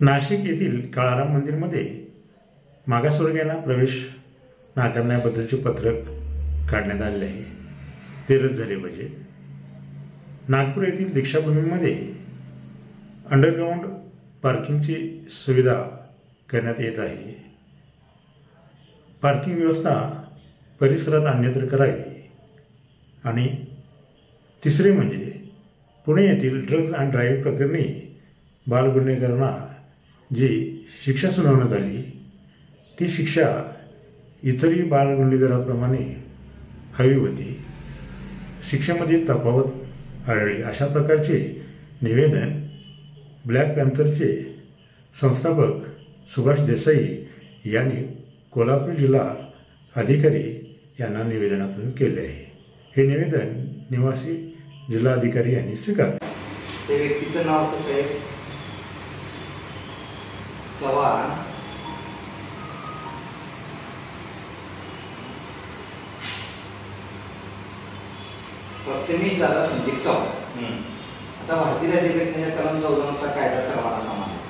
नाशिक येथील काळाराम मंदिरमध्ये मागासवर्गीयांना प्रवेश नाकारण्याबद्दलचे पत्रक काढण्यात आले आहे. ते रद्द झाले पाहिजे. नागपूर येथील दीक्षाभूमीमध्ये अंडरग्राऊंड पार्किंगची सुविधा करण्यात येत आहे. पार्किंग व्यवस्था परिसरात अन्यत्र करावी. आणि तिसरे म्हणजे पुणे येथील ड्रग्ज अँड ड्राईव्ह प्रकरणी बालगुन्हेगारांना जी शिक्षा सुनावण्यात आली ती शिक्षा इतरही बालगुन्हेगारांप्रमाणे हवी होती. शिक्षेमध्ये तफावत आढळली. अशा प्रकारचे निवेदन ब्लॅक पॅन्थरचे संस्थापक सुभाष देसाई यांनी कोल्हापूर जिल्हा अधिकारी यांना निवेदनातून केले आहे. हे निवेदन निवासी जिल्हा अधिकारी यांनी स्वीकारले. त्या व्यक्तीचं नाव कसं आहे? चव्हाण. प्रथमेश दादा संदीप चव्हाण. आता भारतीय राज्यघटनेच्या कलम 14 नुसार कायदा सर्वांना समान आहे.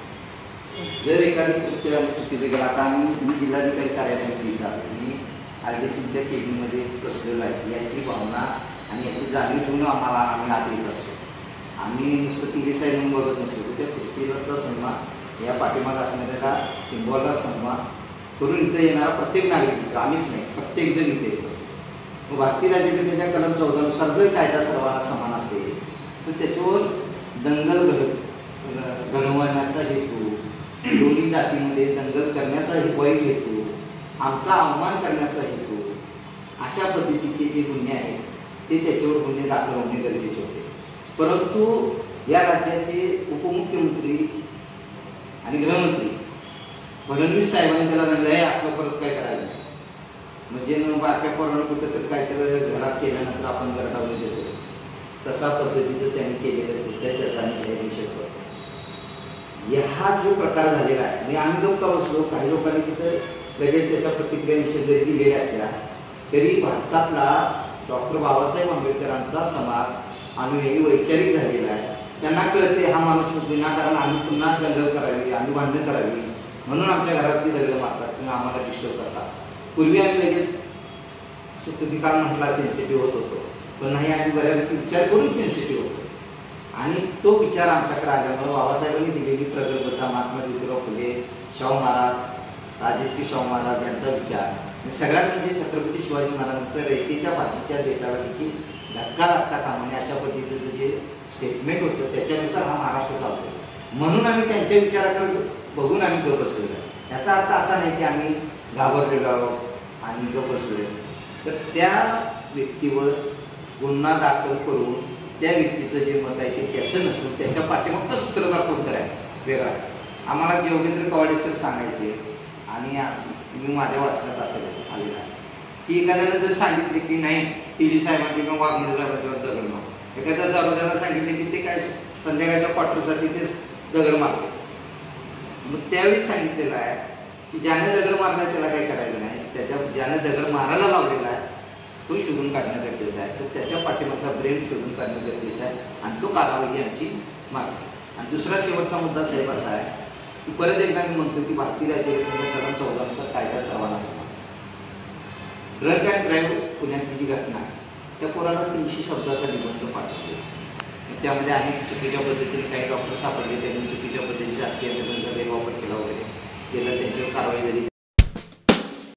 जर एखादी कृत्य चुकीचं केलं, आता मी जिल्हाधिकारी कार्यालयात लिहित आहे, मी RDCच्या केबिनमध्ये बसलेलो आहे, याची भावना आणि याची जाणीव ठेवून आम्ही आत येत असतो. आम्ही नुसतं टी व्ही साईडून बघत नसतो, तर त्या खुर्चीवरचा सन्मान, या पाठीमाग असणाऱ्या त्या सिम्बॉलला सन्मान करून इथे येणारा प्रत्येक नागरिक, आम्हीच नाही प्रत्येक जण इथे येतो. मग भारतीय राज्यघटनेच्या कलम 14 नुसार जर कायदा सर्वांना समान असेल तर त्याच्यावर दंगल घडवण्याचा हेतू, दोन्ही जातीमध्ये दंगल करण्याचा वाईट हेतू, आमचा अवमान करण्याचा हेतू, अशा पद्धतीचे जे गुन्हे आहेत ते त्याच्यावर गुन्हे दाखल होणे गरजेचे होते. परंतु या राज्याचे उपमुख्यमंत्री आणि गृहमंत्री फडणवीस साहेबांनी त्याला सांगितलं आहे असलं परत काय करायला, म्हणजे बारक्या पोरांना कुठं तर काहीतरी घरात केल्यानंतर आपण गरडावून देतो, तसा पद्धतीचं त्यांनी केलेलं कृत्य, त्याचा निषेध करतो. हा जो प्रकार झालेला आहे, मी आम्ही लोक बसलो, काही लोकांनी तिथं लगेच त्याच्या प्रतिक्रिया निषेध जरी दिलेल्या असल्या तरी भारतातला डॉक्टर बाबासाहेब आंबेडकरांचा समाज अनुयायी वैचारिक झालेला आहे. त्यांना कळते हा माणूस विनाकारण आम्ही पुन्हा दंगल करावी, आम्ही भांडणं करावी म्हणून आमच्या घरातली दंगल मारतात किंवा आम्हाला डिस्टर्ब करतात. पूर्वी आम्ही लगेच काळ म्हटला सेन्सिटिव्ह होत होतो, पण नाही, आम्ही बऱ्यापैकी विचार करून सेन्सिटिव्ह होतो. आणि तो विचार आमच्याकडे आल्यामुळे बाबासाहेबांनी दिलेली प्रगल्भता, महात्मा ज्योतिराव फुले, शाहू महाराज, राजश्री शाहू महाराज यांचा विचार, सगळ्यात म्हणजे छत्रपती शिवाजी महाराजांचं रेतीच्या भाजीच्या देटाला देखील धक्का लागता कामा नये अशा पद्धतीचं जे स्टेटमेंट होतं त्याच्यानुसार हा महाराष्ट्र चालतो. म्हणून आम्ही त्यांच्या विचाराकडे बघून आम्ही गप्प बसलेलो. याचा अर्थ असा नाही की आम्ही घाबरलेलो आहोत आणि गप्प बसलोय. तर त्या व्यक्तीवर गुन्हा दाखल करून त्या व्यक्तीचं जे मत आहे ते त्याचं नसून त्याच्या पाठीमागचा सूत्रधार कोणतं आहे वेगळा. आम्हाला जेवढेंद्र कवाडे सर सांगायचे आणि मी माझ्या वाचनात असं आलेलं आहे की एखाद्याला जर सांगितले की नाही TG साहेबांची किंवा वाघमोडे साहेबांच्यावर दगड मार, एखाद्या दारोद्याला सांगितले की ते काय संध्याकाळच्या क्वार्टरसाठी ते दगड मारते, मग त्यावेळी सांगितलेलं आहे की ज्याने दगड मारला त्याला काही करायचं नाही, ज्याने दगड मारायला लावलेला आहे तो शोधून काढणं गरजेचं आहे. तर त्याच्या पाठीमागचा ब्रेन शोधून काढणं गरजेचं आहे आणि तो कालावधी आमची मागणी. आणि दुसरा शेवटचा मुद्दा साहेब असा आहे की परत एकदा मी म्हणतो की भारतीय राज्यघटनेच्या कलम 14 नुसार कायदा सर्वांना समान. ड्रग अँड ड्राईव्ह पुण्यातली जी घटना आहे त्या पोराला 300 शब्दाचा निबंध पाठवतो. त्यामध्ये अनेक चुकीच्या पद्धतीने काही डॉक्टर सापडले, त्यांनी चुकीच्या पद्धतीने शासकीय यंत्रणेचा गैरवापर केला वगैरे केला, त्यांच्यावर कारवाई झाली.